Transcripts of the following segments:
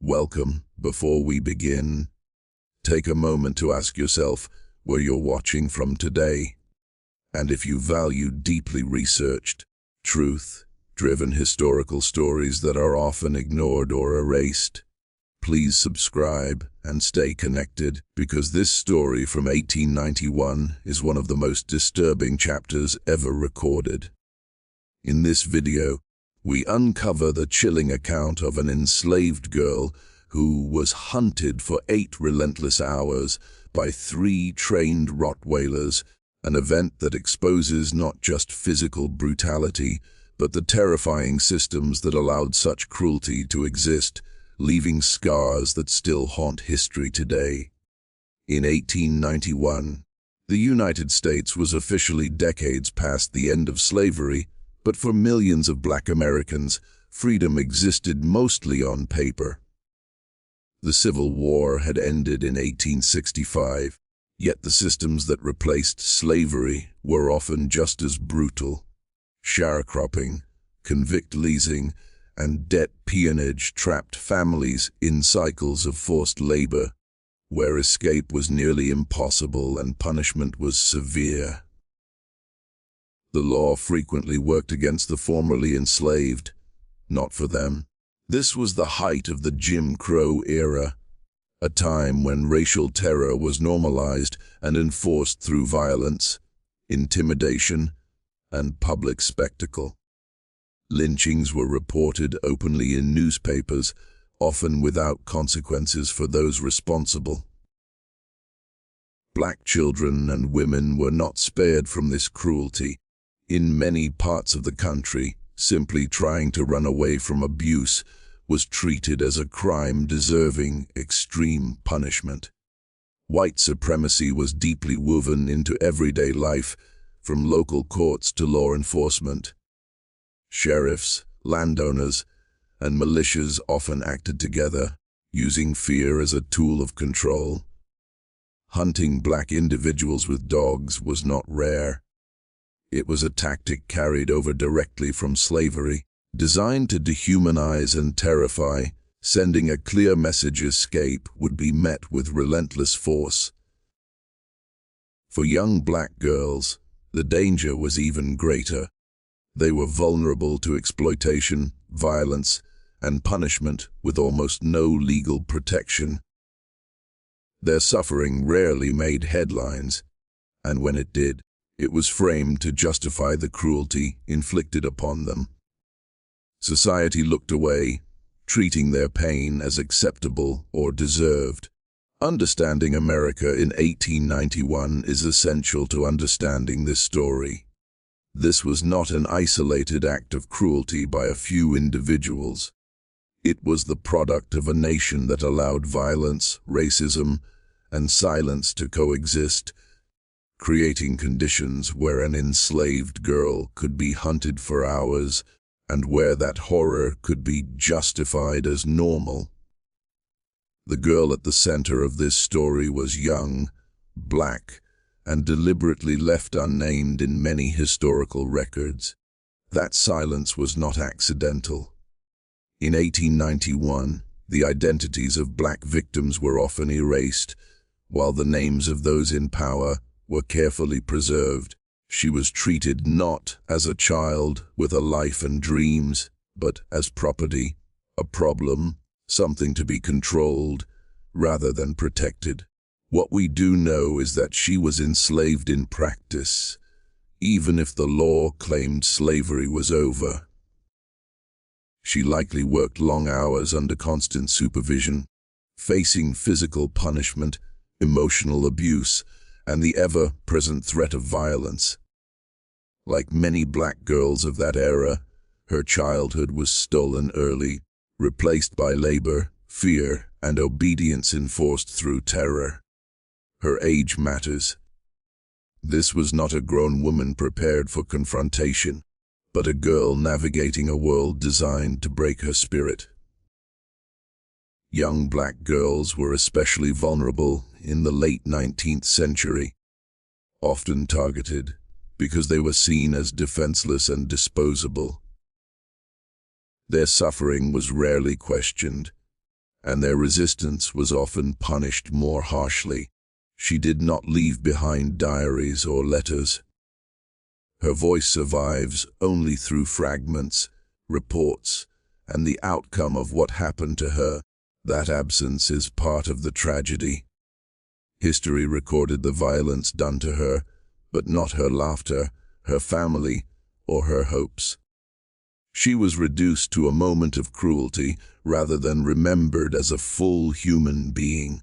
Welcome. Before we begin, take a moment to ask yourself where you're watching from today, and if you value deeply researched, truth-driven historical stories that are often ignored or erased. Please subscribe and stay connected, because this story from 1891 is one of the most disturbing chapters ever recorded. In this video, we uncover the chilling account of an enslaved girl who was hunted for 8 relentless hours by 3 trained Rottweilers, an event that exposes not just physical brutality, but the terrifying systems that allowed such cruelty to exist, leaving scars that still haunt history today. In 1891, the United States was officially decades past the end of slavery, but for millions of Black Americans, freedom existed mostly on paper. The Civil War had ended in 1865, yet the systems that replaced slavery were often just as brutal. Sharecropping, convict leasing, and debt peonage trapped families in cycles of forced labor, where escape was nearly impossible and punishment was severe. The law frequently worked against the formerly enslaved, not for them. This was the height of the Jim Crow era, a time when racial terror was normalized and enforced through violence, intimidation, and public spectacle. Lynchings were reported openly in newspapers, often without consequences for those responsible. Black children and women were not spared from this cruelty. In many parts of the country, simply trying to run away from abuse was treated as a crime deserving extreme punishment. White supremacy was deeply woven into everyday life, from local courts to law enforcement. Sheriffs, landowners, and militias often acted together, using fear as a tool of control. Hunting Black individuals with dogs was not rare. It was a tactic carried over directly from slavery, designed to dehumanize and terrify, sending a clear message: escape would be met with relentless force. For young Black girls, the danger was even greater. They were vulnerable to exploitation, violence, and punishment with almost no legal protection. Their suffering rarely made headlines, and when it did, it was framed to justify the cruelty inflicted upon them. Society looked away, treating their pain as acceptable or deserved. Understanding America in 1891 is essential to understanding this story. This was not an isolated act of cruelty by a few individuals. It was the product of a nation that allowed violence, racism, and silence to coexist, creating conditions where an enslaved girl could be hunted for hours and where that horror could be justified as normal. The girl at the center of this story was young, Black, and deliberately left unnamed in many historical records. That silence was not accidental. In 1891, the identities of Black victims were often erased, while the names of those in power were carefully preserved. She was treated not as a child with a life and dreams, but as property, a problem, something to be controlled, rather than protected. What we do know is that she was enslaved in practice, even if the law claimed slavery was over. She likely worked long hours under constant supervision, facing physical punishment, emotional abuse, and the ever-present threat of violence. Like many Black girls of that era, her childhood was stolen early, replaced by labor, fear, and obedience enforced through terror. Her age matters. This was not a grown woman prepared for confrontation, but a girl navigating a world designed to break her spirit. Young Black girls were especially vulnerable in the late 19th century, often targeted because they were seen as defenseless and disposable. Their suffering was rarely questioned, and their resistance was often punished more harshly. She did not leave behind diaries or letters. Her voice survives only through fragments, reports, and the outcome of what happened to her. That absence is part of the tragedy. History recorded the violence done to her, but not her laughter, her family, or her hopes. She was reduced to a moment of cruelty rather than remembered as a full human being.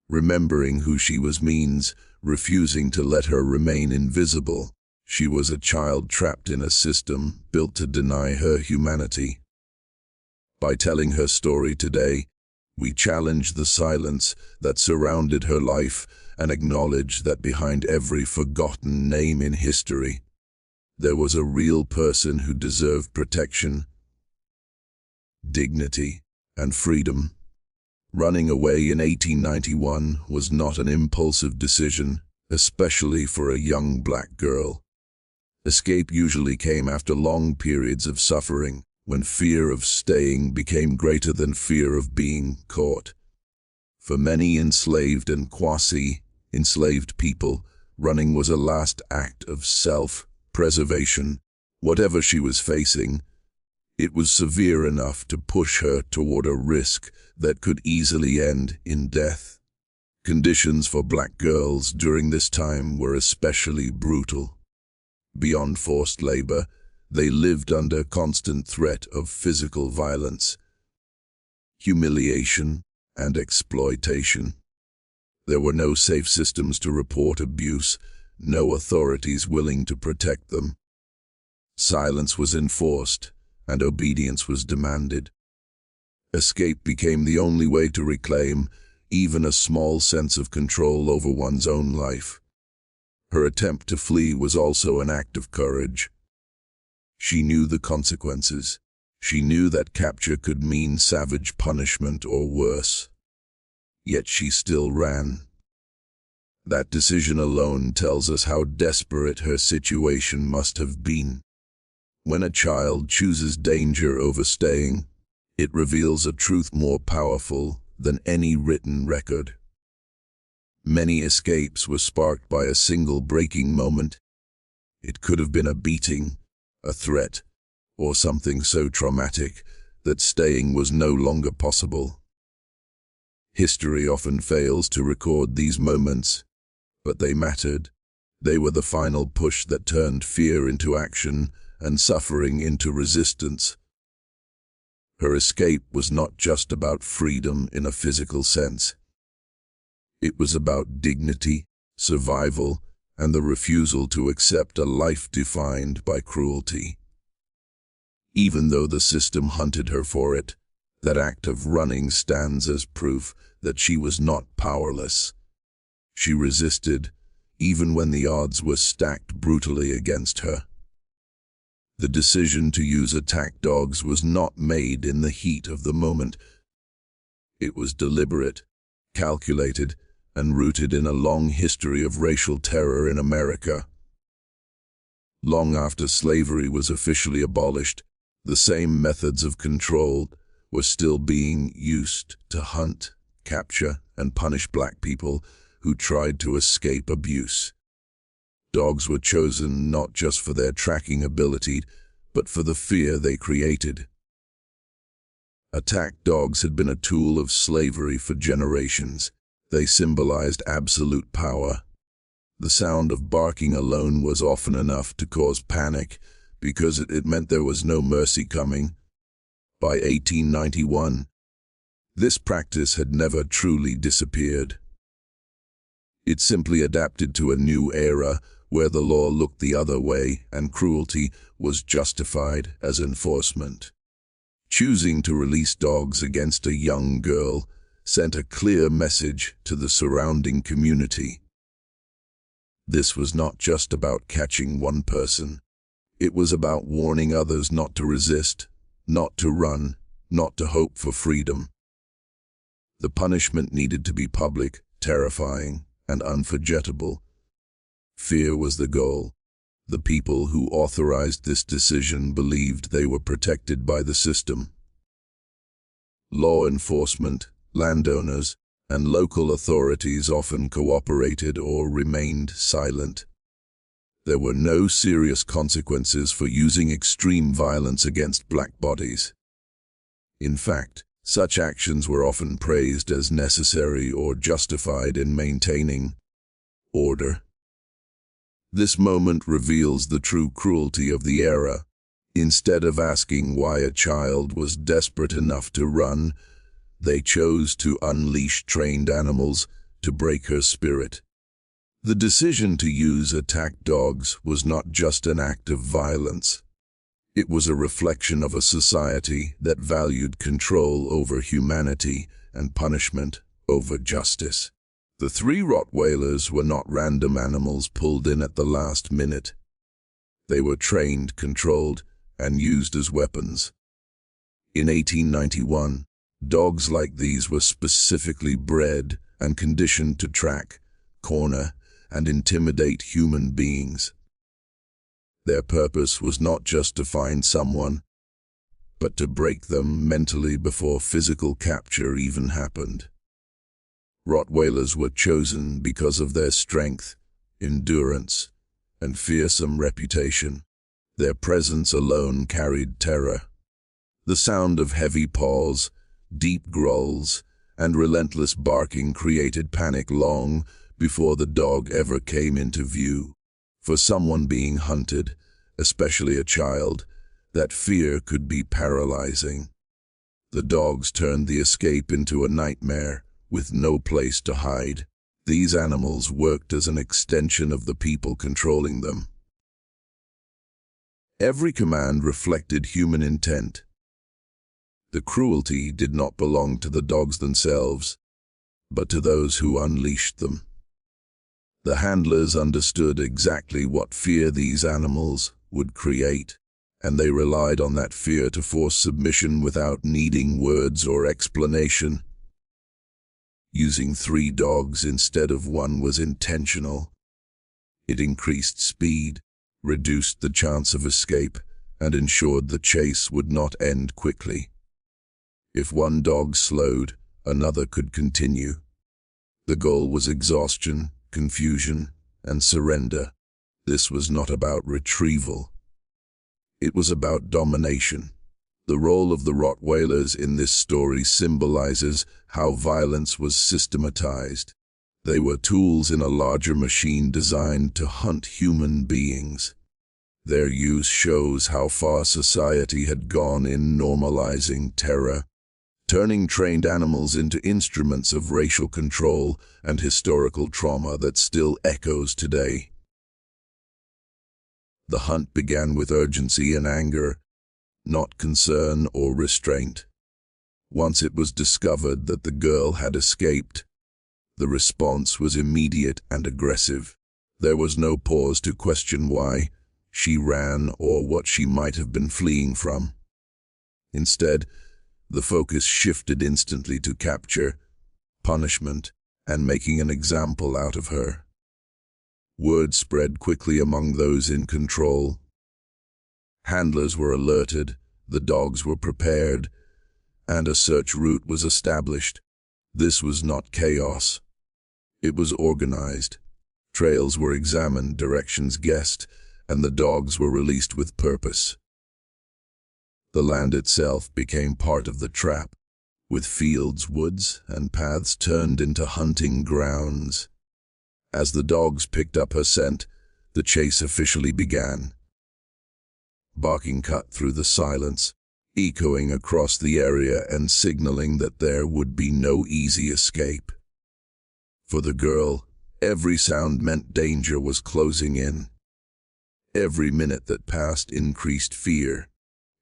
Remembering who she was means refusing to let her remain invisible. She was a child trapped in a system built to deny her humanity. By telling her story today, we challenge the silence that surrounded her life and acknowledge that behind every forgotten name in history, there was a real person who deserved protection, dignity, and freedom. Running away in 1891 was not an impulsive decision, especially for a young black girl. Escape usually came after long periods of suffering, when fear of staying became greater than fear of being caught. For many enslaved and quasi-enslaved people, running was a last act of self-preservation. Whatever she was facing, it was severe enough to push her toward a risk that could easily end in death. Conditions for black girls during this time were especially brutal. Beyond forced labor, they lived under constant threat of physical violence, humiliation, and exploitation. There were no safe systems to report abuse, no authorities willing to protect them. Silence was enforced, and obedience was demanded. Escape became the only way to reclaim even a small sense of control over one's own life. Her attempt to flee was also an act of courage. She knew the consequences. She knew that capture could mean savage punishment or worse. Yet she still ran. That decision alone tells us how desperate her situation must have been. When a child chooses danger over staying, it reveals a truth more powerful than any written record. Many escapes were sparked by a single breaking moment. It could have been a beating, a threat, or something so traumatic that staying was no longer possible. History often fails to record these moments, but they mattered. They were the final push that turned fear into action and suffering into resistance. Her escape was not just about freedom in a physical sense. It was about dignity, survival, and the refusal to accept a life defined by cruelty. Even though the system hunted her for it, that act of running stands as proof that she was not powerless. She resisted, even when the odds were stacked brutally against her. The decision to use attack dogs was not made in the heat of the moment. It was deliberate, calculated, and rooted in a long history of racial terror in America. Long after slavery was officially abolished, the same methods of control were still being used to hunt, capture, and punish black people who tried to escape abuse. Dogs were chosen not just for their tracking ability, but for the fear they created. Attack dogs had been a tool of slavery for generations. They symbolized absolute power. The sound of barking alone was often enough to cause panic because it meant there was no mercy coming. By 1891, this practice had never truly disappeared. It simply adapted to a new era where the law looked the other way and cruelty was justified as enforcement. Choosing to release dogs against a young girl sent a clear message to the surrounding community. This was not just about catching one person. It was about warning others not to resist, not to run, not to hope for freedom. The punishment needed to be public, terrifying, and unforgettable. Fear was the goal. The people who authorized this decision believed they were protected by the system. Law enforcement, landowners, and local authorities often cooperated or remained silent. There were no serious consequences for using extreme violence against black bodies. In fact, such actions were often praised as necessary or justified in maintaining order. This moment reveals the true cruelty of the era. Instead of asking why a child was desperate enough to run, they chose to unleash trained animals to break her spirit. The decision to use attack dogs was not just an act of violence. It was a reflection of a society that valued control over humanity and punishment over justice. The 3 Rottweilers were not random animals pulled in at the last minute. They were trained, controlled, and used as weapons. In 1891, dogs like these were specifically bred and conditioned to track, corner, and intimidate human beings. Their purpose was not just to find someone, but to break them mentally before physical capture even happened. Rottweilers were chosen because of their strength, endurance, and fearsome reputation. Their presence alone carried terror. The sound of heavy paws, deep growls, and relentless barking created panic long before the dog ever came into view. For someone being hunted, especially a child, that fear could be paralyzing. The dogs turned the escape into a nightmare, with no place to hide. These animals worked as an extension of the people controlling them. Every command reflected human intent. The cruelty did not belong to the dogs themselves, but to those who unleashed them. The handlers understood exactly what fear these animals would create, and they relied on that fear to force submission without needing words or explanation. Using 3 dogs instead of 1 was intentional. It increased speed, reduced the chance of escape, and ensured the chase would not end quickly. If 1 dog slowed, another could continue. The goal was exhaustion, confusion, and surrender. This was not about retrieval. It was about domination. The role of the Rottweilers in this story symbolizes how violence was systematized. They were tools in a larger machine designed to hunt human beings. Their use shows how far society had gone in normalizing terror, turning trained animals into instruments of racial control and historical trauma that still echoes today. The hunt began with urgency and anger, not concern or restraint. Once it was discovered that the girl had escaped, the response was immediate and aggressive. There was no pause to question why she ran or what she might have been fleeing from. Instead, the focus shifted instantly to capture, punishment, and making an example out of her. Word spread quickly among those in control. Handlers were alerted, the dogs were prepared, and a search route was established. This was not chaos. It was organized. Trails were examined, directions guessed, and the dogs were released with purpose. The land itself became part of the trap, with fields, woods, and paths turned into hunting grounds. As the dogs picked up her scent, the chase officially began. Barking cut through the silence, echoing across the area and signaling that there would be no easy escape. For the girl, every sound meant danger was closing in. Every minute that passed increased fear,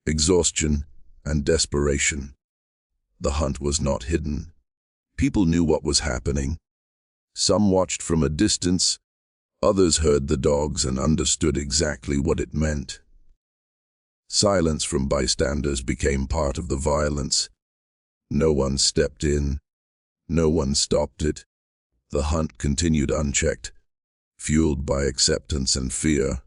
exhaustion, and desperation. The hunt was not hidden. People knew what was happening. Some watched from a distance, others heard the dogs and understood exactly what it meant. Silence from bystanders became part of the violence. No one stepped in. No one stopped it. The hunt continued unchecked, fueled by acceptance and fear.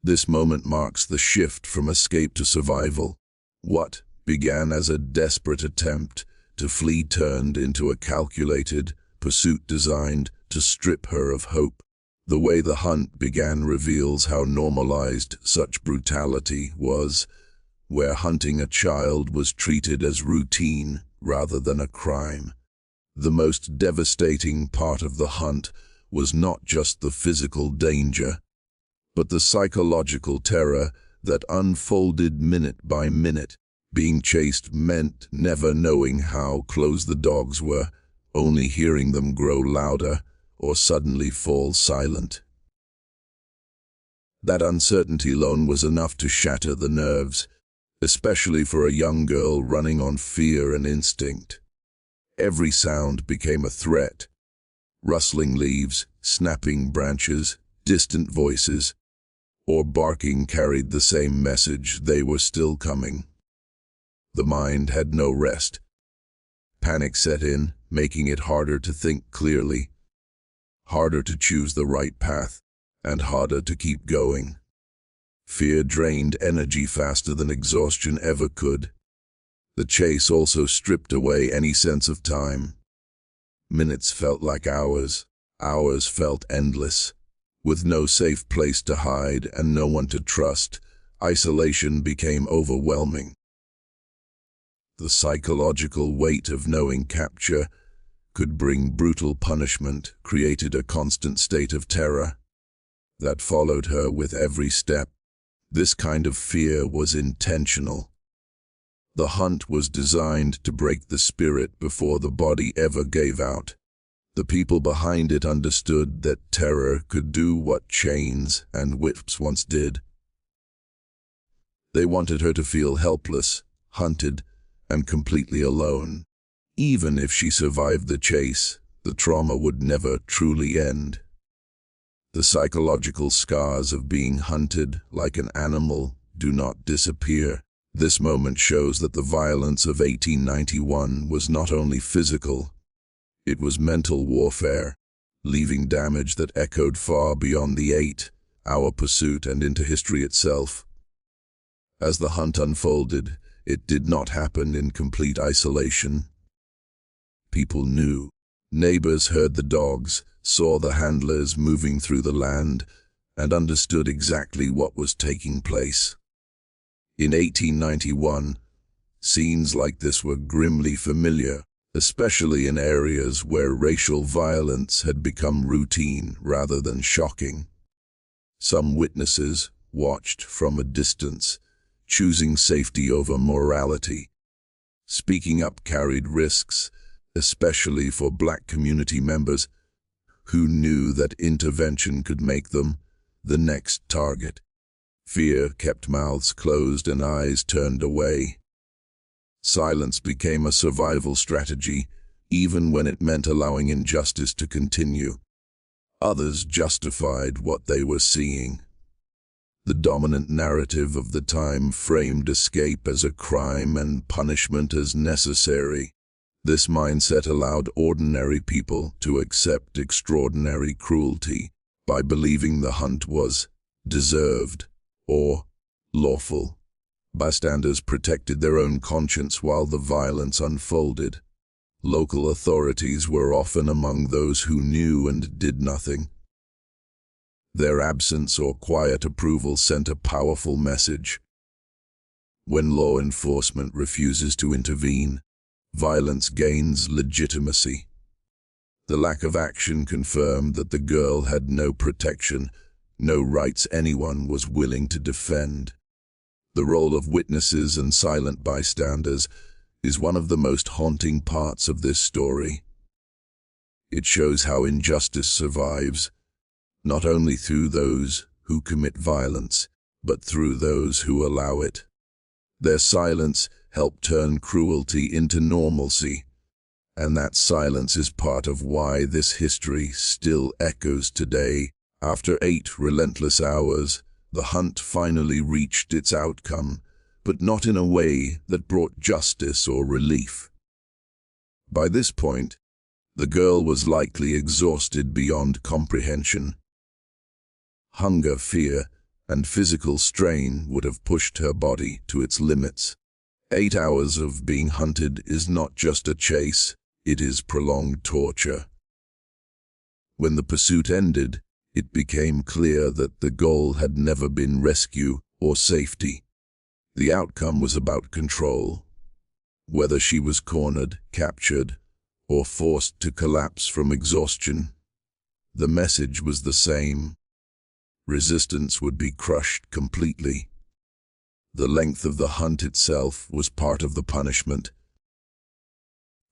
This moment marks the shift from escape to survival. What began as a desperate attempt to flee turned into a calculated pursuit designed to strip her of hope. The way the hunt began reveals how normalized such brutality was, where hunting a child was treated as routine rather than a crime. The most devastating part of the hunt was not just the physical danger, but the psychological terror that unfolded minute by minute. Being chased meant never knowing how close the dogs were, only hearing them grow louder or suddenly fall silent. That uncertainty alone was enough to shatter the nerves, especially for a young girl running on fear and instinct. Every sound became a threat. Rustling leaves, snapping branches, distant voices, or barking carried the same message: they were still coming. The mind had no rest. Panic set in, making it harder to think clearly, harder to choose the right path, and harder to keep going. Fear drained energy faster than exhaustion ever could. The chase also stripped away any sense of time. Minutes felt like hours. Hours felt endless. With no safe place to hide and no one to trust, isolation became overwhelming. The psychological weight of knowing capture could bring brutal punishment created a constant state of terror that followed her with every step. This kind of fear was intentional. The hunt was designed to break the spirit before the body ever gave out. The people behind it understood that terror could do what chains and whips once did. They wanted her to feel helpless, hunted, and completely alone. Even if she survived the chase, the trauma would never truly end. The psychological scars of being hunted like an animal do not disappear. This moment shows that the violence of 1891 was not only physical, it was mental warfare, leaving damage that echoed far beyond the 8-hour pursuit and into history itself. As the hunt unfolded, it did not happen in complete isolation. People knew. Neighbors heard the dogs, saw the handlers moving through the land, and understood exactly what was taking place. In 1891, scenes like this were grimly familiar, especially in areas where racial violence had become routine rather than shocking. Some witnesses watched from a distance, choosing safety over morality. Speaking up carried risks, especially for Black community members who knew that intervention could make them the next target. Fear kept mouths closed and eyes turned away. Silence became a survival strategy, even when it meant allowing injustice to continue. Others justified what they were seeing. The dominant narrative of the time framed escape as a crime and punishment as necessary. This mindset allowed ordinary people to accept extraordinary cruelty by believing the hunt was deserved or lawful. Bystanders protected their own conscience while the violence unfolded. Local authorities were often among those who knew and did nothing. Their absence or quiet approval sent a powerful message. When law enforcement refuses to intervene, violence gains legitimacy. The lack of action confirmed that the girl had no protection, no rights anyone was willing to defend. The role of witnesses and silent bystanders is one of the most haunting parts of this story. It shows how injustice survives, not only through those who commit violence, but through those who allow it. Their silence helped turn cruelty into normalcy, and that silence is part of why this history still echoes today. After 8 relentless hours, the hunt finally reached its outcome, but not in a way that brought justice or relief. By this point, the girl was likely exhausted beyond comprehension. Hunger, fear, and physical strain would have pushed her body to its limits. 8 hours of being hunted is not just a chase, it is prolonged torture. When the pursuit ended, it became clear that the goal had never been rescue or safety. The outcome was about control. Whether she was cornered, captured, or forced to collapse from exhaustion, the message was the same. Resistance would be crushed completely. The length of the hunt itself was part of the punishment.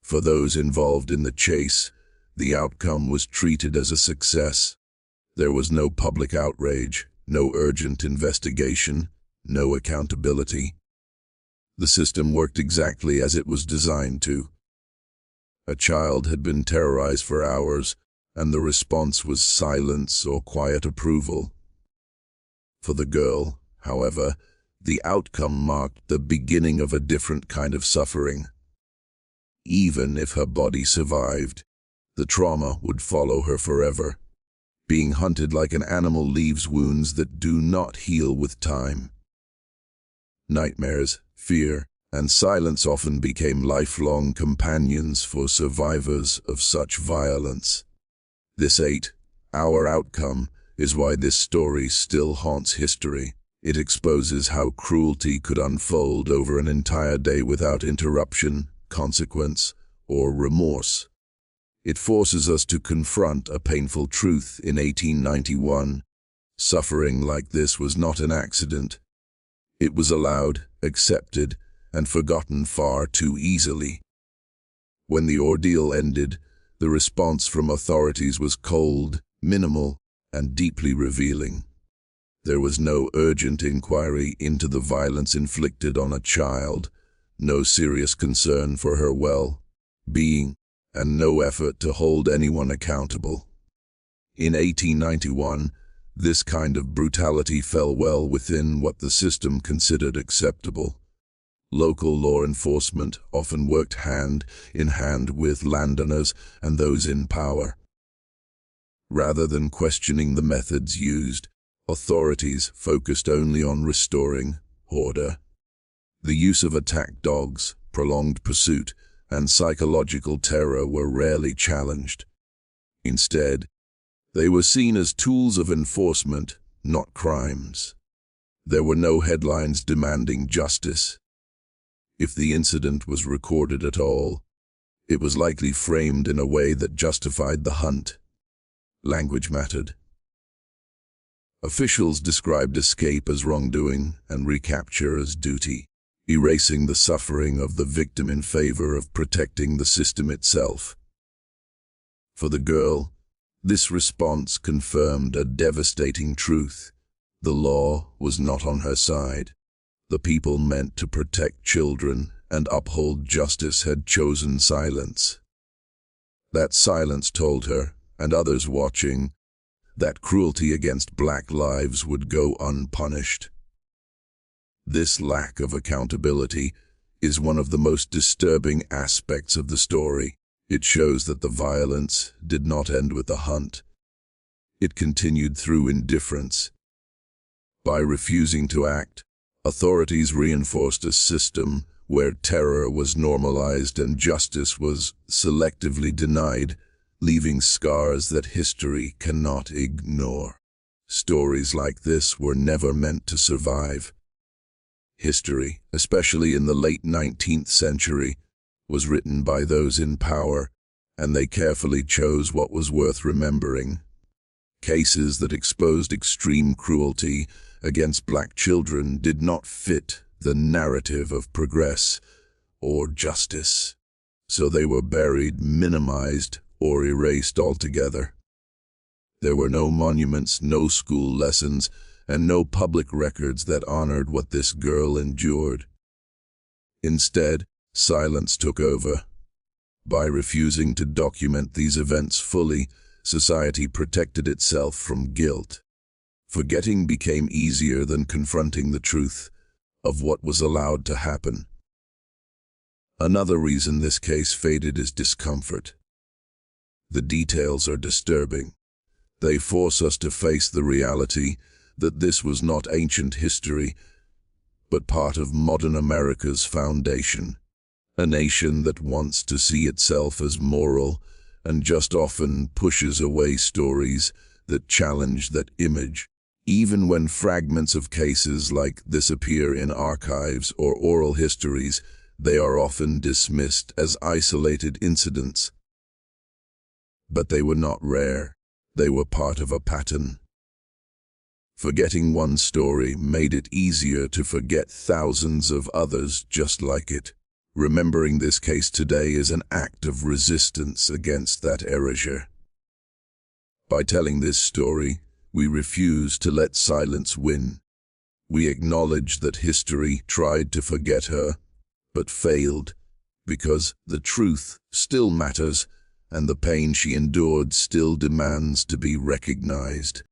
For those involved in the chase, the outcome was treated as a success. There was no public outrage, no urgent investigation, no accountability. The system worked exactly as it was designed to. A child had been terrorized for hours, and the response was silence or quiet approval. For the girl, however, the outcome marked the beginning of a different kind of suffering. Even if her body survived, the trauma would follow her forever. Being hunted like an animal leaves wounds that do not heal with time. Nightmares, fear, and silence often became lifelong companions for survivors of such violence. This 8-hour outcome is why this story still haunts history. It exposes how cruelty could unfold over an entire day without interruption, consequence, or remorse. It forces us to confront a painful truth in 1891. Suffering like this was not an accident. It was allowed, accepted, and forgotten far too easily. When the ordeal ended, the response from authorities was cold, minimal, and deeply revealing. There was no urgent inquiry into the violence inflicted on a child, no serious concern for her well-being, and no effort to hold anyone accountable. In 1891, this kind of brutality fell well within what the system considered acceptable. Local law enforcement often worked hand in hand with landowners and those in power. Rather than questioning the methods used, authorities focused only on restoring order. The use of attack dogs, prolonged pursuit, and psychological terror were rarely challenged. Instead, they were seen as tools of enforcement, not crimes. There were no headlines demanding justice. If the incident was recorded at all, it was likely framed in a way that justified the hunt. Language mattered. Officials described escape as wrongdoing and recapture as duty, erasing the suffering of the victim in favor of protecting the system itself. For the girl, this response confirmed a devastating truth. The law was not on her side. The people meant to protect children and uphold justice had chosen silence. That silence told her, and others watching, that cruelty against black lives would go unpunished. This lack of accountability is one of the most disturbing aspects of the story. It shows that the violence did not end with the hunt. It continued through indifference. By refusing to act, authorities reinforced a system where terror was normalized and justice was selectively denied, leaving scars that history cannot ignore. Stories like this were never meant to survive. History, especially in the late 19th century, was written by those in power, and they carefully chose what was worth remembering. Cases that exposed extreme cruelty against black children did not fit the narrative of progress or justice, so they were buried, minimized, or erased altogether. There were no monuments, no school lessons, and no public records that honored what this girl endured. Instead, silence took over. By refusing to document these events fully, society protected itself from guilt. Forgetting became easier than confronting the truth of what was allowed to happen. Another reason this case faded is discomfort. The details are disturbing. They force us to face the reality that this was not ancient history, but part of modern America's foundation. A nation that wants to see itself as moral and just often pushes away stories that challenge that image. Even when fragments of cases like this appear in archives or oral histories, they are often dismissed as isolated incidents. But they were not rare. They were part of a pattern. Forgetting one story made it easier to forget thousands of others just like it. Remembering this case today is an act of resistance against that erasure. By telling this story, we refuse to let silence win. We acknowledge that history tried to forget her, but failed, because the truth still matters and the pain she endured still demands to be recognized.